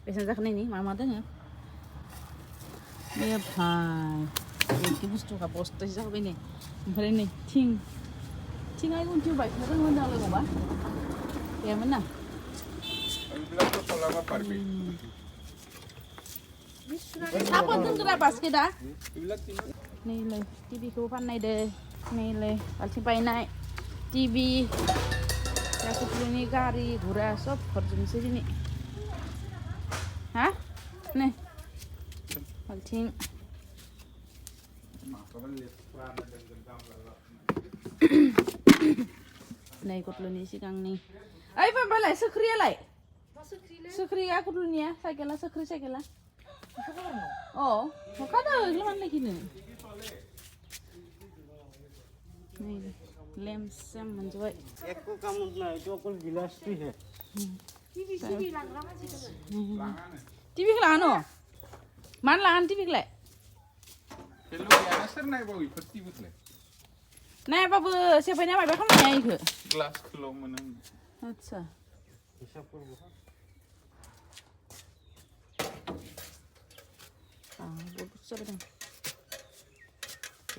बेसेबां जाखो नायनि मा मा दोङो बे भाइ बेखि बुस्थुखा बस्थासे जाबाय नै ओमफ्राय नै थिंआ उनथिं बायख्ला दङ होनदां लोगोबा गैयामोन ना साबोन दोनग्रा बास्केटआ नैलाय टिभिखौ फाननायदो नैलाय बाल्थिं बायनाय टिभि कुकुरनि गारि गुरा सब हरजोबनोसै दिनै हा नै बाल्थिं नै गथलनि सिगांनि ओइ बाबालाय सोख्रियालाय सोख्रिया गथलनिया साइकेला सोख्रि साइकेला अ हखादो इमान लेखिनो नै लेम्प सेम मोनजोबबाय एको काम नाही तो अकल गिलासटी है टिभि लांग्रा मानसि दङ टिभिखौ लाङानो मानो लाङानो टिभिखौलाय नायाबाबो सेफायना माबा खालामनो हाया इखो ग्लासखौल' मोनो आच्छा हिसाब करबो बहुत बुस्थु जाबाय दं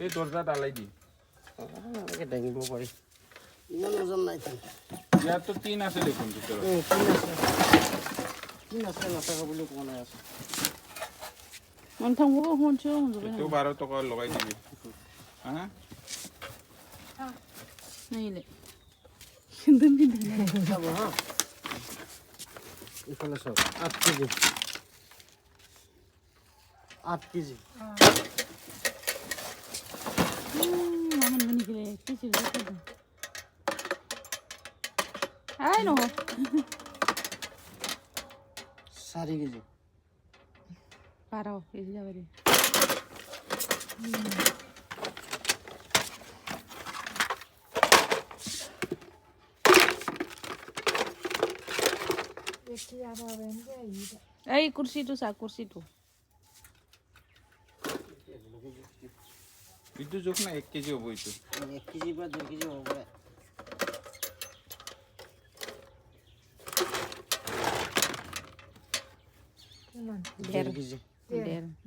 এই দরজা ডালাই দি নালাগে দাঙিব পাৰি ইমান ওজন নাই তো ইয়াতো 3 আছে দেখোন ভিতৰত তিন আছে নাথাকা বুলি কোৱা নাই আছে मोनथामखौबो हनसो हनजोबबाय তো 12 টকা লগাই দিবি হ্যাঁ नायलाय खिन्थु बिदिनो চাব হা ইফালে সব 8 কেজি 8 কেজি मामोन मोनिखौलाय बेसे जाखो आय न'आव 4 केजी 12 केजि जाबाय दे এই কুर्सीটো सा कुर्सीটো ইটো জোখ না 1 কেজি হ'ব ইটো 1 কেজি বা 2 কেজি হ'ব डेढ़ केजी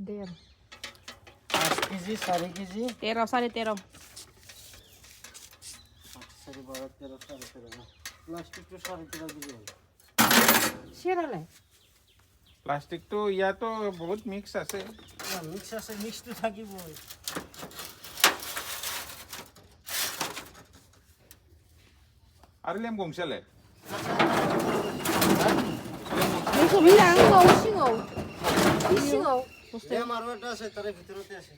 डेढ़ 5 केजी 4 केजी 13 साढ़े 13 साढ़े 12 13 साढ़े 13 प्लास्टिक तो 13.5 केजी है शेरालाय প্লাষ্টিকটো ইয়াতো বহুত মিক্স আছে মিক্স আছে মিক্স তো থাকিবই আৰু লেম গংছালে 이거 왜 안 가? 싱어. 싱어. এ মারওয়াটা আছে তার ভিতরতে আছে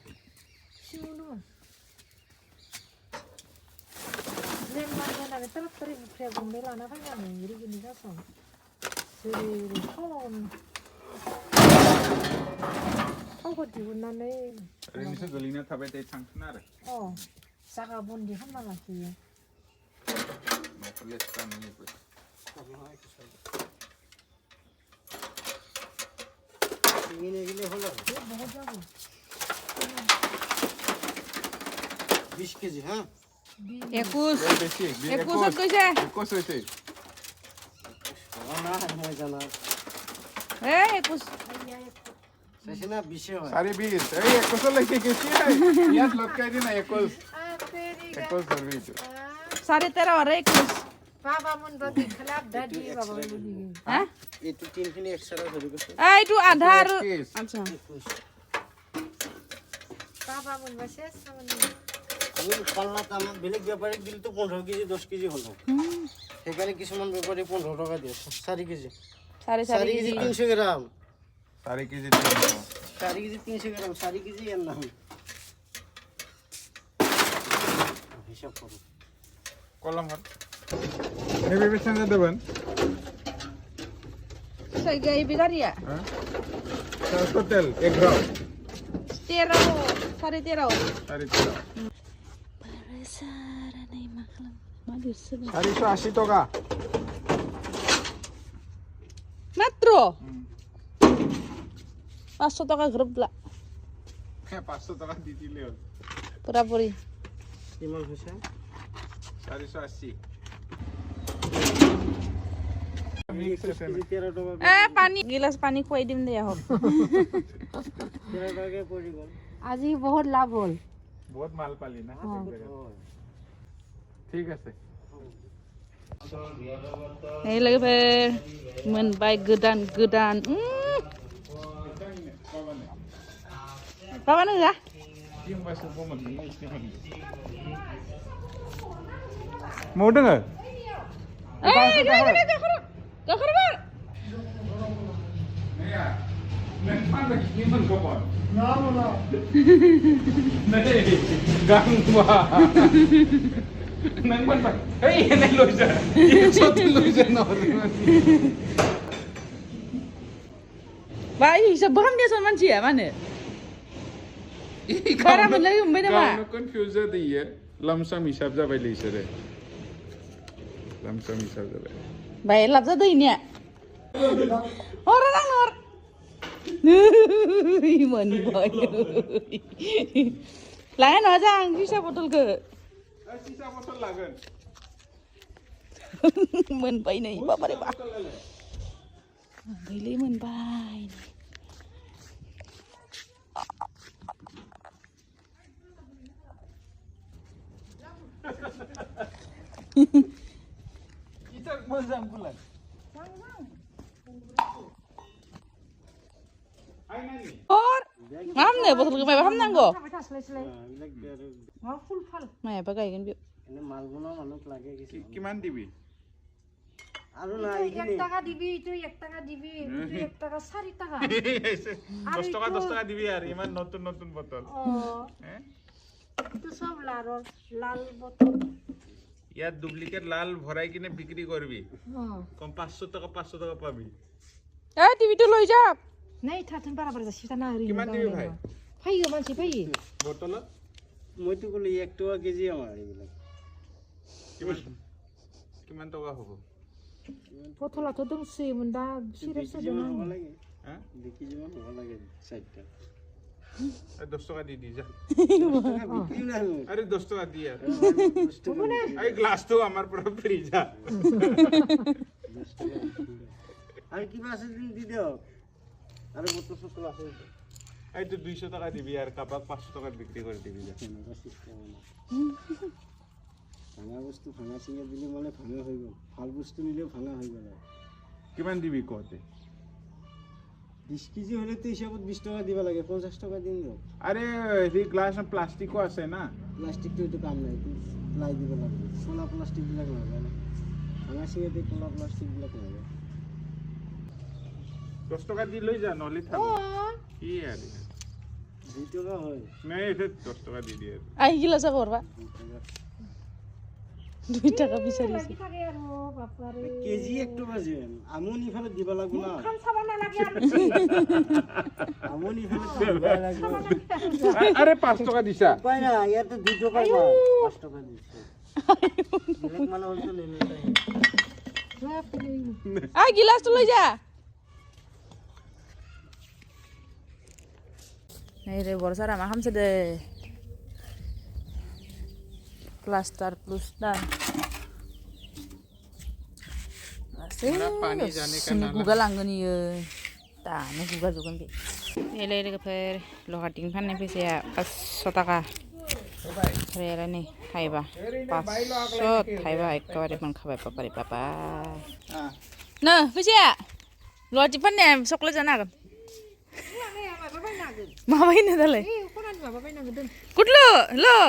싱어는. 렘만에 떨어뜨리고 그래 공대로 하나 하냐면 이렇게 니가서. 저리 처음. 하고 뒤분나네. ৰিমিছে গলিনা থাবে তে থাংছনা ৰে 싸가 본디 한 마리 왔지. নকলে স্টা নেই কই ইনে গিলে হলো বহুত যাবো 20 কেজি হ্যাঁ 21 বেশি 21 কইছে 21 হইছে না মই জানা এ 21 সেনা 20 হয় সারি 20 এই 21 লাগছে গেছি ইয়াত লটকাই দি না 21 21 ধরবি তো साढ़े 13 और 21 बाबा मन बदी खराब दादी बाबा बदी हैं এটু তিনখিনি এক্সট্রা ধরি গেছে এইটো আধাৰ আচ্ছা बाबा मन बसे सामने আমি পাল্লা দাম বেলেগ ব্যাপারে দিল তো 15 কেজি 10 কেজি হলো সেখানে কিছুমান ব্যাপারে 15 টাকা দিয়েছে 4 কেজি साढ़े 4 কেজি 300 গ্রাম সারি কেজি 4 কেজি 300 গ্রাম 4 কেজি এর নাম হিসাব করো কলম হাত নেবে বেসনে দেবেন saya bigaria হ্যাঁ total 1 গ্রাম 13 साढ़े 13 সারি 13 Parasara na maklam malir sebe 480 টাকা মাত্র 500 টাকা গ্রুপ লা হ্যাঁ 500 টাকা দি দিলে হল পুরাপুরি কিমান হইছে 480 মিক্স আছে না 13 টাকা পানী গিলাস পানী খুৱাই দিম দে আহক 13 টাকা পৰি গ'ল আজি বহুত লাভ হ'ল বহুত মাল পালি না ঠিক আছে Này lagi per menbaik gedan. Apa mana ya? Yung baso po mag-iis naman. Mau dengar? Gak keluar. Iya. Memang lagi man ko po. No. Nei, gangwa. Nang man pa. Hey, nang loja. Ikot loja na. Ba, isa baham dia sama manusia mana? Bara lagi umpamanya apa? Kau confuse dia. Lamsam hisab जा पहिले इशरे. Lamsam hisab जा पहिले. Baik, lapsa tuh ini ya. Orang nor. Iman boy. Lain aja, bisa botol ke. Sisa botol lagan. Men bay này, bapak deh pak. Beli men bay. Kita mazam bulan. Ay nani. Or, ham nih botol ke bay ham nanggo. ফুল ফল Maya pakai kan bi. এনে মালগুনা মানুষ লাগে কিছু কিমান দিবি? আৰু না 1 টাকা দিবি তুই 1 টাকা দিবি তুই 1 টাকা 4 টাকা 10 টাকা দিবি আর ইমান নতুন নতুন বোতল হ্যাঁ তো সব লাল বোতল ইয়াত ডুপ্লিকেট লাল ভৰাই কিনে বিক্রি করবি কম 500 টাকা পাবি Eh, TV tuh lo ijab. নাই থাথন বারবার যাচ্ছি তা না কিমান দিবি ভাই ফাইও মানছি ফাই বোতল মইতো কলি 1 টাকা কেজি আমাৰ এইবিলাক কিমান টকা হ'ব বোতলা তো দংছে মুন্ডা সিরে কেজি মান হ'ব লাগে হ্যাঁ 2 কেজি মান হ'ব লাগে 4টা 10 টাকা দি দি যা বিক্রি না হোক আরে 10 টাকা দি আর এই গ্লাস তো আমার পুরো ফ্রি যা আর কিবা আছে দি দিও আরে বোতল সতল আছে এই তো 200 টাকা দিবি আর কাবাব 500 টাকা বিক্রি করে দিবি যা ভাঙা বস্তু ভাঙা চিঙে দিলে মানে ভাঙা হৈ গ'ল ভাল বস্তু নিলেও ভাঙা হৈ গ'ল কিমান দিবি কতে 20 কেজি হলে তো হিসাবত 20 টাকা দিবা লাগে 50 টাকা দিন দাও আরে এই গ্লাস প্লাস্টিকও আছে না প্লাস্টিক তো কাম নাই প্লাই দিব লাগে সোনা প্লাস্টিক বিলাক লাগে না ভাঙা চিঙে দি সোনা প্লাস্টিক বিলাক লাগে 10 টাকা দি লৈ যা নলি থাক কি আর 2 টাকা হয় না এটা 10 টাকা দি দিয়ে Ay, gila sa korba. 2 টাকা বিচাৰি আছে। লাগে আর বাপারে কেজি একটু বাজে আমনি ফেলে দিবা লাগব না খান সাবা না লাগে আমনি ফেলে দিবা লাগব আরে 5 টাকা দিছা উপায় না ইয়াতে 2 টাকা 5 টাকা দিছে বেলেগ মানে হলতো লে লে Ah, gilas tuh lo aja. Nih deh borsa ramah ham sedeh. Plaster plus dan. पानी जाने का Sini Google langgan iya. Tah, nih Google juga nih. Ini lagi ke per lohating kan nih sih ya pas sotaka. Rera nih, hai ba. Pas sot, hai ba. Ekawari man kabar papari papa. Nah, sih ya. Lohating nih sokle jana kan. Mawain nih dale. Kutlo, lo.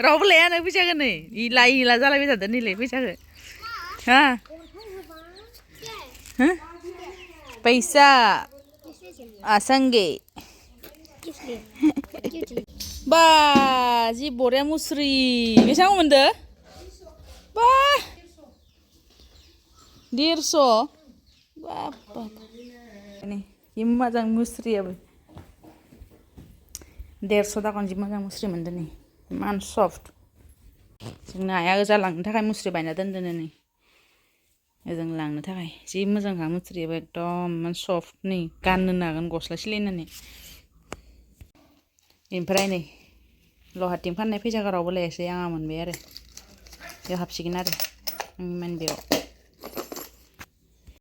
Raw boleh ya nih bisa kan nih. Ila jalan bisa dan nilai bisa kan. Hah? Hah? Paisa. Asangge. Ba, ji bore musri. Bisa ngomong deh? Ba. Dirso. Ba. Ini, imma jang musri ya, boy. 150 takon jimma jang musri mende nih. Man soft. जोंना आइया गोजा लांनो थाखाय मुस्रि बायना दोनदों नै ओजों लांनो थाखाय जि मोजांखा मुस्रियाबो एकदम मान सफ्ट नै गाननो नागोन गस्ला सिलायनानै ओमफ्राय नै लहाटिं फाननाय फैसाखौ रावबो लायासै आंहा मोनबाय आरो बेयाव हाबसिगोन आरो आंनि मानबायाव